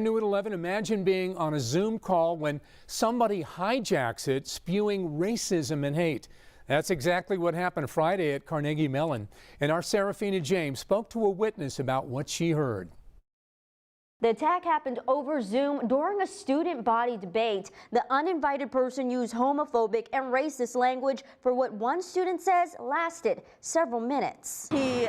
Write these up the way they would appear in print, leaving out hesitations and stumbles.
New at 11, imagine being on a Zoom call when somebody hijacks it, spewing racism and hate. That's exactly what happened Friday at Carnegie Mellon. And our Serafina James spoke to a witness about what she heard. The attack happened over Zoom during a student body debate. The uninvited person used homophobic and racist language for what one student says lasted several minutes. He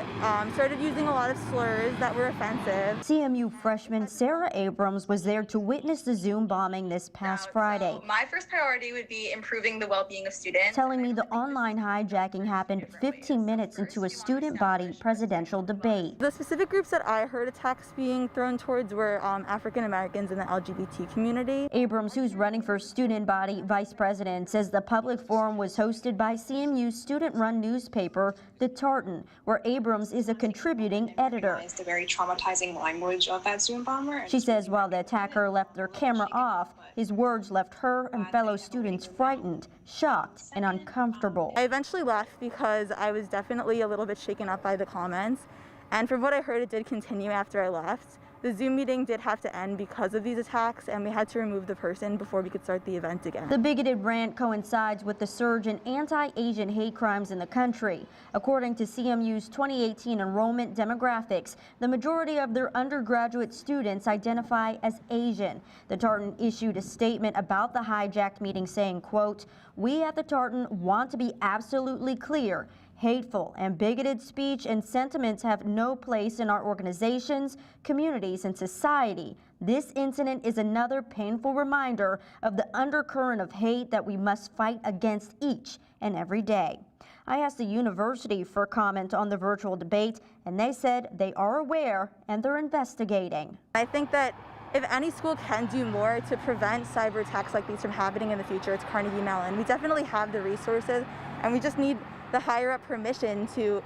started using a lot of slurs that were offensive. CMU freshman Sarah Abrams was there to witness the Zoom bombing this past Friday. So my first priority would be improving the well-being of students. Telling me the online hijacking happened 15 minutes into a student body presidential debate. The specific groups that I heard attacks being thrown towards were African Americans in the LGBT community. Abrams, who's running for student body vice president, says the public forum was hosted by CMU's student-run newspaper, The Tartan, where Abrams is a contributing editor. The very traumatizing language of that Zoom bomber. She says while the attacker left their camera off, his words left her and fellow students frightened, shocked, and uncomfortable. I eventually left because I was definitely a little bit shaken up by the comments, and from what I heard, it did continue after I left. The Zoom meeting did have to end because of these attacks, and we had to remove the person before we could start the event again. The bigoted rant coincides with the surge in anti-Asian hate crimes in the country. According to CMU's 2018 enrollment demographics, the majority of their undergraduate students identify as Asian. The Tartan issued a statement about the hijacked meeting saying, quote, "We at the Tartan want to be absolutely clear. Hateful and bigoted speech and sentiments have no place in our organizations, communities, and society. This incident is another painful reminder of the undercurrent of hate that we must fight against each and every day." I asked the university for comment on the virtual debate, and they said they are aware and they're investigating. I think that if any school can do more to prevent cyber attacks like these from happening in the future, it's Carnegie Mellon. We definitely have the resources, and we just need the higher up permission to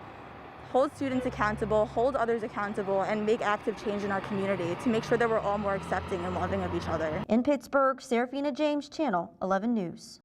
hold students accountable, hold others accountable, and make active change in our community to make sure that we're all more accepting and loving of each other. In Pittsburgh, Serafina James, Channel 11 News.